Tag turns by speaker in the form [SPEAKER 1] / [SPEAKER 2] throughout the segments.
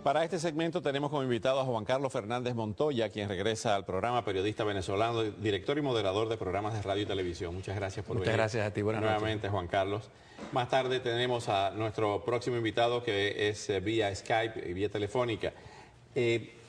[SPEAKER 1] Para este segmento tenemos como invitado a Juan Carlos Fernández Montoya, quien regresa al programa, periodista venezolano, director y moderador de programas de radio y televisión. Muchas gracias por venir.
[SPEAKER 2] Muchas gracias a ti, buenas noches.
[SPEAKER 1] Nuevamente, Juan Carlos. Más tarde tenemos a nuestro próximo invitado, que es vía Skype y vía telefónica.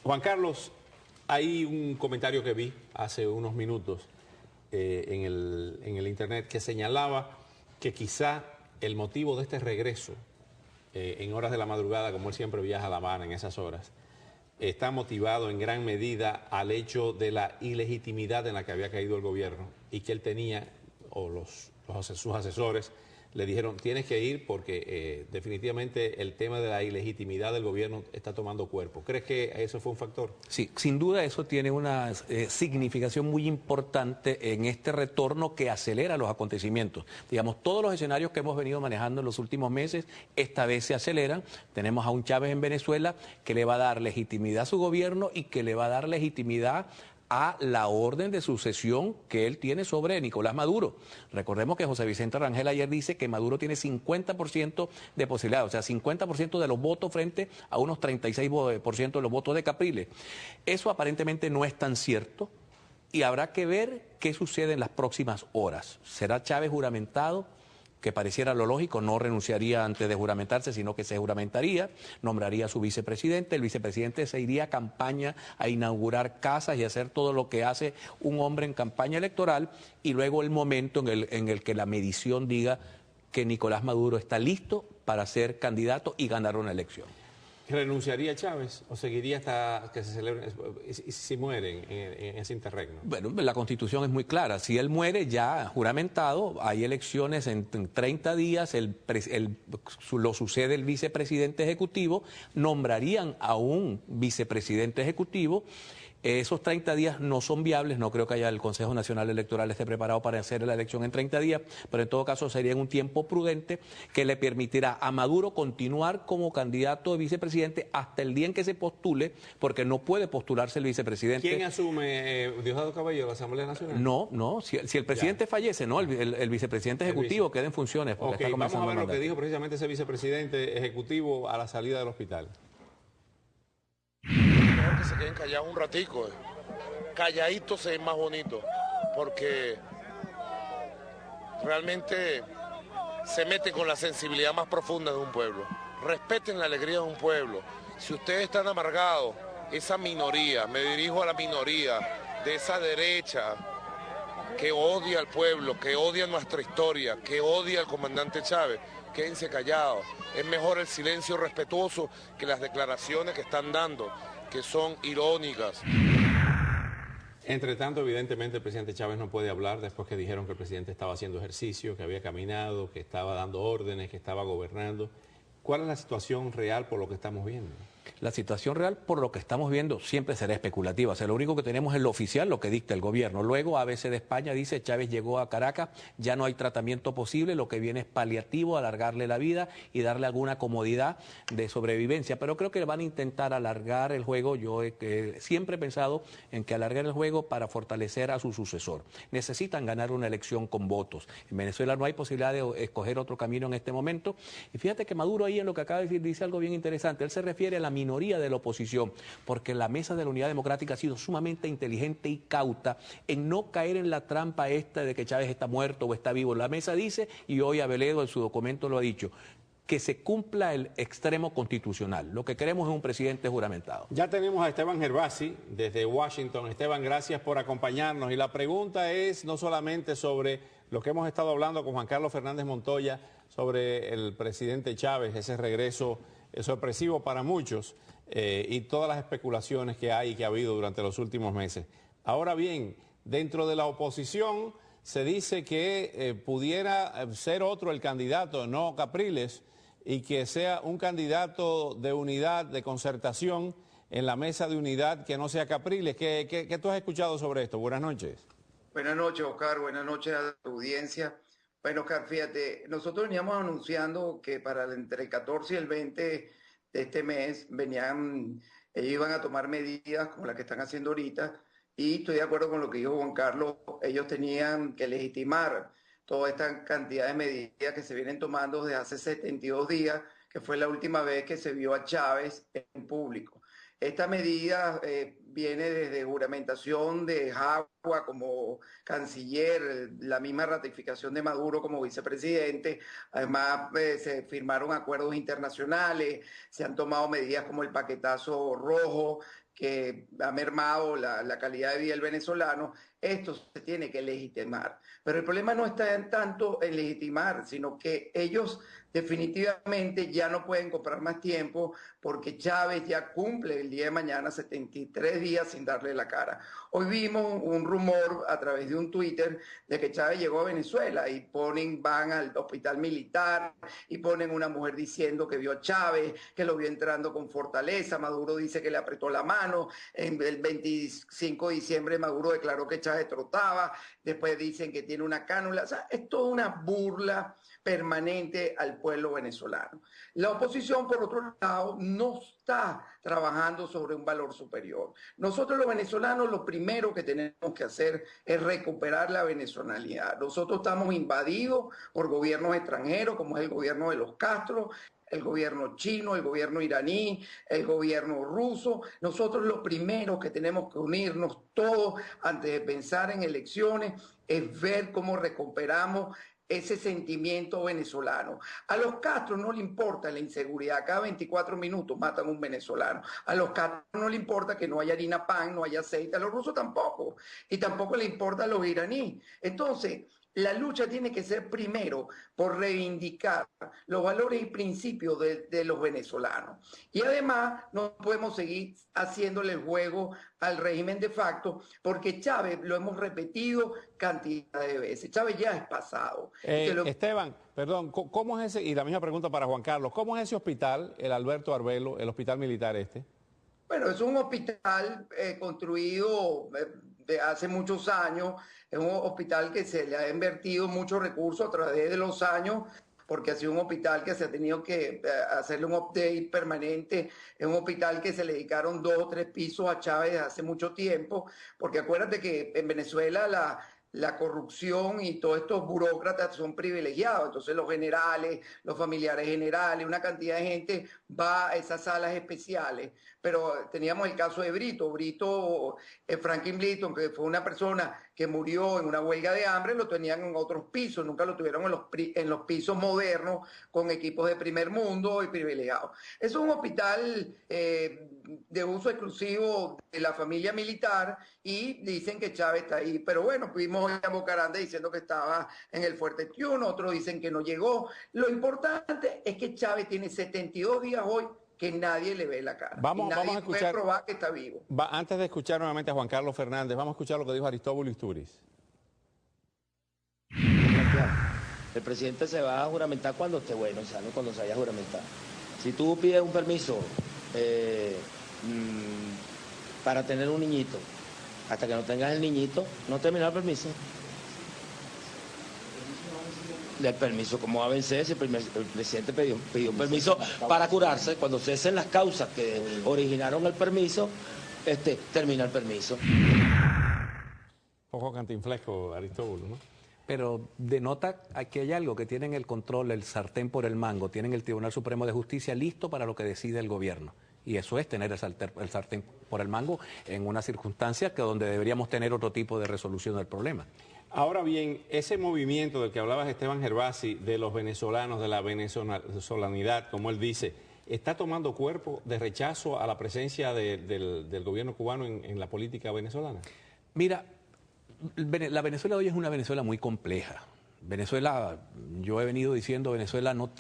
[SPEAKER 1] Juan Carlos, hay un comentario que vi hace unos minutos en el internet que señalaba que quizá el motivo de este regreso en horas de la madrugada, como él siempre viaja a La Habana en esas horas, está motivado en gran medida al hecho de la ilegitimidad en la que había caído el gobierno y que él tenía, o sus asesores, le dijeron, tienes que ir porque definitivamente el tema de la ilegitimidad del gobierno está tomando cuerpo. ¿Crees que eso fue un factor?
[SPEAKER 2] Sí, sin duda eso tiene una significación muy importante en este retorno que acelera los acontecimientos. Digamos, todos los escenarios que hemos venido manejando en los últimos meses, esta vez se aceleran. Tenemos a un Chávez en Venezuela que le va a dar legitimidad a su gobierno y que le va a dar legitimidad a la orden de sucesión que él tiene sobre Nicolás Maduro. Recordemos que José Vicente Rangel ayer dice que Maduro tiene 50% de posibilidad, o sea, 50% de los votos frente a unos 36% de los votos de Capriles. Eso aparentemente no es tan cierto y habrá que ver qué sucede en las próximas horas. ¿Será Chávez juramentado? Que pareciera lo lógico, no renunciaría antes de juramentarse, sino que se juramentaría, nombraría a su vicepresidente, el vicepresidente se iría a campaña a inaugurar casas y hacer todo lo que hace un hombre en campaña electoral, y luego el momento en el que la medición diga que Nicolás Maduro está listo para ser candidato y ganar una elección.
[SPEAKER 1] ¿Renunciaría Chávez o seguiría hasta que se celebre, si muere en ese interregno?
[SPEAKER 2] Bueno, la Constitución es muy clara. Si él muere ya juramentado, hay elecciones en 30 días, lo sucede el vicepresidente ejecutivo, nombrarían a un vicepresidente ejecutivo. Esos 30 días no son viables, no creo que el Consejo Nacional Electoral esté preparado para hacer la elección en 30 días, pero en todo caso sería en un tiempo prudente que le permitirá a Maduro continuar como candidato de vicepresidente hasta el día en que se postule, porque no puede postularse el vicepresidente.
[SPEAKER 1] ¿Quién asume, Diosdado Cabello, la Asamblea Nacional?
[SPEAKER 2] No, si el presidente fallece, no, el vicepresidente ejecutivo queda en funciones.
[SPEAKER 1] Ok, vamos a ver lo que dijo precisamente ese vicepresidente ejecutivo a la salida del hospital.
[SPEAKER 3] Que se queden callados un ratico, calladitos se ven más bonitos, porque realmente se mete con la sensibilidad más profunda de un pueblo. Respeten la alegría de un pueblo. Si ustedes están amargados, esa minoría, me dirijo a la minoría de esa derecha que odia al pueblo, que odia nuestra historia, que odia al comandante Chávez, quédense callados. Es mejor el silencio respetuoso que las declaraciones que están dando, que son irónicas.
[SPEAKER 1] Entre tanto, evidentemente, el presidente Chávez no puede hablar después que dijeron que el presidente estaba haciendo ejercicio, que había caminado, que estaba dando órdenes, que estaba gobernando. ¿Cuál es la situación real por lo que estamos viendo?
[SPEAKER 2] La situación real, por lo que estamos viendo, siempre será especulativa. O sea, lo único que tenemos es lo oficial, lo que dicta el gobierno. Luego, ABC de España dice, Chávez llegó a Caracas, ya no hay tratamiento posible, lo que viene es paliativo, alargarle la vida y darle alguna comodidad de sobrevivencia. Pero creo que van a intentar alargar el juego. Yo siempre he pensado en que alargar el juego para fortalecer a su sucesor. Necesitan ganar una elección con votos. En Venezuela no hay posibilidad de escoger otro camino en este momento. Y fíjate que Maduro ahí en lo que acaba de decir dice algo bien interesante. Él se refiere a la minoría de la oposición, porque la Mesa de la Unidad Democrática ha sido sumamente inteligente y cauta en no caer en la trampa esta de que Chávez está muerto o está vivo. La mesa dice, y hoy Aveledo en su documento lo ha dicho, que se cumpla el extremo constitucional. Lo que queremos es un presidente juramentado.
[SPEAKER 1] Ya tenemos a Esteban Gervasi desde Washington. Esteban, gracias por acompañarnos. Y la pregunta es no solamente sobre lo que hemos estado hablando con Juan Carlos Fernández Montoya, sobre el presidente Chávez, ese regreso sorpresivo para muchos, y todas las especulaciones que hay y que ha habido durante los últimos meses. Ahora bien, dentro de la oposición se dice que pudiera ser otro el candidato, no Capriles, y que sea un candidato de unidad, de concertación en la mesa de unidad que no sea Capriles. ¿Qué tú has escuchado sobre esto? Buenas noches.
[SPEAKER 4] Buenas noches, Oscar. Buenas noches a la audiencia. Bueno, Oscar, fíjate, nosotros veníamos anunciando que para entre el 14 y el 20 de este mes ellos iban a tomar medidas como las que están haciendo ahorita, y estoy de acuerdo con lo que dijo Juan Carlos. Ellos tenían que legitimar toda esta cantidad de medidas que se vienen tomando desde hace 72 días que fue la última vez que se vio a Chávez en público. Esta medida viene desde juramentación de Jagua como canciller, la misma ratificación de Maduro como vicepresidente. Además, se firmaron acuerdos internacionales, se han tomado medidas como el paquetazo rojo, que ha mermado la calidad de vida del venezolano. Esto se tiene que legitimar. Pero el problema no está tanto en legitimar, sino que ellos definitivamente ya no pueden comprar más tiempo porque Chávez ya cumple el día de mañana 73 días sin darle la cara. Hoy vimos un rumor a través de un Twitter de que Chávez llegó a Venezuela y van al hospital militar y ponen una mujer diciendo que vio a Chávez, que lo vio entrando con fortaleza. Maduro dice que le apretó la mano. El 25 de diciembre Maduro declaró que Chávez trotaba. Después dicen que tiene una cánula. O sea, es toda una burla permanente al pueblo venezolano. La oposición, por otro lado, no está trabajando sobre un valor superior. Nosotros los venezolanos lo primero que tenemos que hacer es recuperar la venezolaridad. Nosotros estamos invadidos por gobiernos extranjeros, como es el gobierno de los Castro, el gobierno chino, el gobierno iraní, el gobierno ruso. Nosotros lo primero que tenemos que unirnos todos antes de pensar en elecciones es ver cómo recuperamos ese sentimiento venezolano. A los Castro no le importa la inseguridad, cada 24 minutos matan a un venezolano. A los Castro no le importa que no haya harina pan, no haya aceite, a los rusos tampoco, y tampoco le importa a los iraníes. Entonces, la lucha tiene que ser primero por reivindicar los valores y principios de los venezolanos. Y además no podemos seguir haciéndole el juego al régimen de facto, porque Chávez, lo hemos repetido cantidad de veces, Chávez ya es pasado.
[SPEAKER 1] Esteban, perdón, ¿cómo es ese? Y la misma pregunta para Juan Carlos, ¿cómo es ese hospital, el Alberto Arbelo, el hospital militar este?
[SPEAKER 4] Bueno, es un hospital construido de hace muchos años, es un hospital que se le ha invertido muchos recursos a través de los años, porque ha sido un hospital que se ha tenido que hacerle un update permanente, es un hospital que se le dedicaron 2 o 3 pisos a Chávez hace mucho tiempo, porque acuérdate que en Venezuela la corrupción y todos estos burócratas son privilegiados, entonces los generales, los familiares generales, una cantidad de gente va a esas salas especiales, pero teníamos el caso de Brito, Franklin Brito, que fue una persona que murió en una huelga de hambre, lo tenían en otros pisos, nunca lo tuvieron en los pisos modernos con equipos de primer mundo y privilegiados. Es un hospital de uso exclusivo de la familia militar y dicen que Chávez está ahí, pero bueno, vimos hoy a Bocaranda diciendo que estaba en el Fuerte Tiuno, otros dicen que no llegó. Lo importante es que Chávez tiene 72 días hoy que nadie le ve la cara.
[SPEAKER 1] Vamos a escuchar,
[SPEAKER 4] puede probar que está vivo.
[SPEAKER 1] Antes de escuchar nuevamente a Juan Carlos Fernández, vamos a escuchar lo que dijo Aristóbulo Isturiz.
[SPEAKER 5] El presidente se va a juramentar cuando esté bueno, o sea, no cuando se vaya a juramentar. Si tú pides un permiso para tener un niñito, hasta que no tengas el niñito, no termina el permiso. El permiso, ¿cómo va a vencer si el presidente pidió un permiso para curarse? Cuando cesen las causas que originaron el permiso, termina el permiso.
[SPEAKER 1] Poco cantinflesco, Aristóbulo, ¿no?
[SPEAKER 2] Pero denota que hay algo, que tienen el control, el sartén por el mango, tienen el Tribunal Supremo de Justicia listo para lo que decide el gobierno. Y eso es tener el sartén por el mango en una circunstancia donde deberíamos tener otro tipo de resolución del problema.
[SPEAKER 1] Ahora bien, ese movimiento del que hablabas, Esteban Gervasi, de los venezolanos, de la venezolanidad, como él dice, ¿está tomando cuerpo de rechazo a la presencia del gobierno cubano en la política venezolana?
[SPEAKER 2] Mira, la Venezuela de hoy es una Venezuela muy compleja. Venezuela, yo he venido diciendo, Venezuela no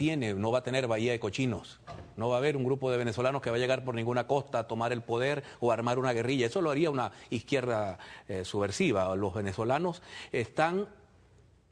[SPEAKER 2] va a tener bahía de cochinos. No va a haber un grupo de venezolanos que va a llegar por ninguna costa a tomar el poder o a armar una guerrilla. Eso lo haría una izquierda subversiva. Los venezolanos están,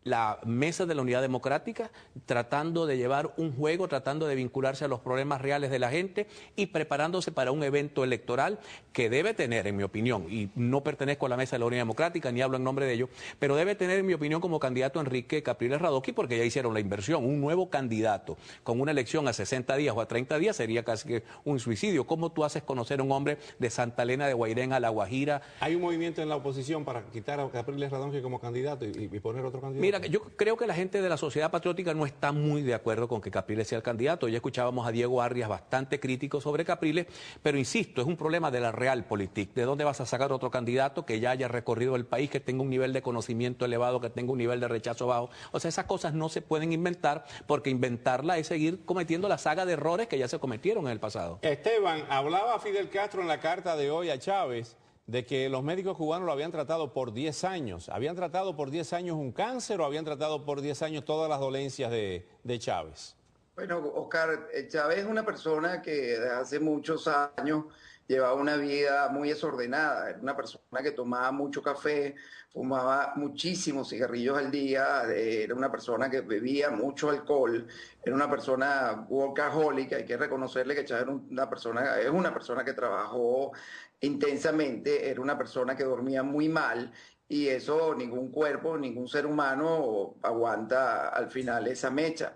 [SPEAKER 2] la mesa de la unidad democrática, tratando de llevar un juego, tratando de vincularse a los problemas reales de la gente y preparándose para un evento electoral que debe tener, en mi opinión, y no pertenezco a la mesa de la unidad democrática, ni hablo en nombre de ellos, pero debe tener, en mi opinión, como candidato Enrique Capriles Radosky, porque ya hicieron la inversión. Un nuevo candidato con una elección a 60 días o a 30 días sería casi que un suicidio. ¿Cómo tú haces conocer a un hombre de Santa Elena de Guairén a La Guajira?
[SPEAKER 1] ¿Hay un movimiento en la oposición para quitar a Capriles Radosky como candidato y poner otro candidato?
[SPEAKER 2] Mira, Mira, yo creo que la gente de la Sociedad Patriótica no está muy de acuerdo con que Capriles sea el candidato. Ya escuchábamos a Diego Arias bastante crítico sobre Capriles, pero insisto, es un problema de la realpolitik. ¿De dónde vas a sacar otro candidato que ya haya recorrido el país, que tenga un nivel de conocimiento elevado, que tenga un nivel de rechazo bajo? O sea, esas cosas no se pueden inventar, porque inventarla es seguir cometiendo la saga de errores que ya se cometieron en el pasado.
[SPEAKER 1] Esteban, hablaba Fidel Castro en la carta de hoy a Chávez de que los médicos cubanos lo habían tratado por 10 años. ¿Habían tratado por 10 años un cáncer o habían tratado por 10 años todas las dolencias de Chávez?
[SPEAKER 4] Bueno, Oscar, Chávez es una persona que desde hace muchos años llevaba una vida muy desordenada. Era una persona que tomaba mucho café, fumaba muchísimos cigarrillos al día, era una persona que bebía mucho alcohol, era una persona workaholic. Hay que reconocerle que Chávez es una persona que trabajó intensamente, era una persona que dormía muy mal. Y eso ningún cuerpo, ningún ser humano aguanta al final esa mecha.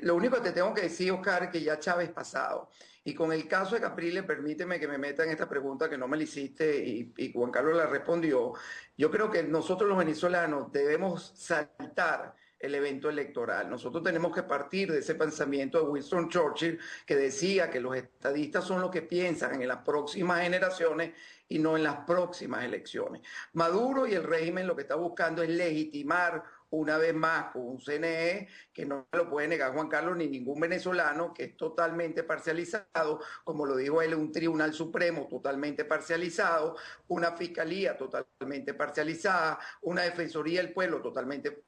[SPEAKER 4] Lo único que te tengo que decir, Oscar, es que ya Chávez pasado. Y con el caso de Capriles, permíteme que me meta en esta pregunta que no me la hiciste y Juan Carlos la respondió. Yo creo que nosotros los venezolanos debemos saltar el evento electoral. Nosotros tenemos que partir de ese pensamiento de Winston Churchill, que decía que los estadistas son los que piensan en las próximas generaciones y no en las próximas elecciones. Maduro y el régimen lo que está buscando es legitimar una vez más con un CNE que no lo puede negar Juan Carlos ni ningún venezolano, que es totalmente parcializado, como lo dijo él, un tribunal supremo totalmente parcializado, una fiscalía totalmente parcializada, una defensoría del pueblo totalmente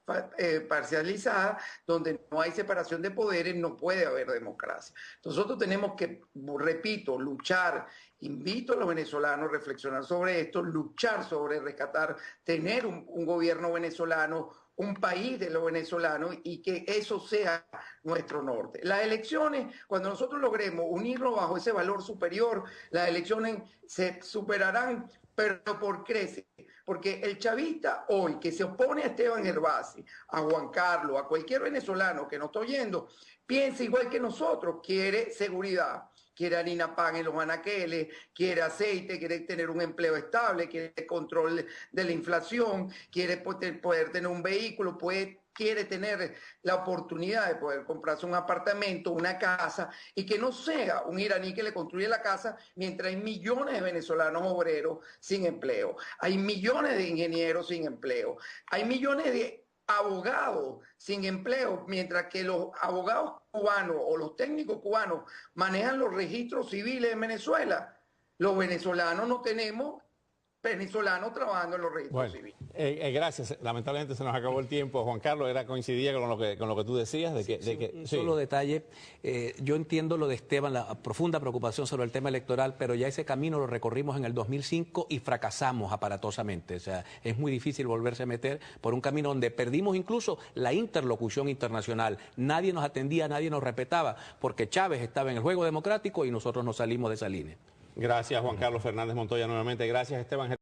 [SPEAKER 4] parcializada, donde no hay separación de poderes, no puede haber democracia. Nosotros tenemos que, repito, luchar. Invito a los venezolanos a reflexionar sobre esto, luchar sobre rescatar, tener un gobierno venezolano, un país de los venezolanos, y que eso sea nuestro norte. Las elecciones, cuando nosotros logremos unirlo bajo ese valor superior, las elecciones se superarán, pero por creces. Porque el chavista hoy que se opone a Esteban Gervasi, a Juan Carlos, a cualquier venezolano que nos está oyendo, piensa igual que nosotros, quiere seguridad. Quiere harina pan en los anaqueles, quiere aceite, quiere tener un empleo estable, quiere control de la inflación, quiere poder tener un vehículo, quiere tener la oportunidad de poder comprarse un apartamento, una casa, y que no sea un iraní que le construye la casa mientras hay millones de venezolanos obreros sin empleo, hay millones de ingenieros sin empleo, hay millones de abogados sin empleo, mientras que los abogados cubanos o los técnicos cubanos manejan los registros civiles en Venezuela. Los venezolanos no tenemos venezolanos trabajando en los registros civiles.
[SPEAKER 1] Gracias. Lamentablemente se nos acabó el tiempo. Juan Carlos, coincidía con lo que tú decías.
[SPEAKER 2] Un solo detalle. Yo entiendo lo de Esteban, la profunda preocupación sobre el tema electoral, pero ya ese camino lo recorrimos en el 2005 y fracasamos aparatosamente. O sea, es muy difícil volverse a meter por un camino donde perdimos incluso la interlocución internacional. Nadie nos atendía, nadie nos respetaba, porque Chávez estaba en el juego democrático y nosotros nos salimos de esa línea.
[SPEAKER 1] Gracias, Juan Carlos Fernández Montoya, nuevamente. Gracias, Esteban.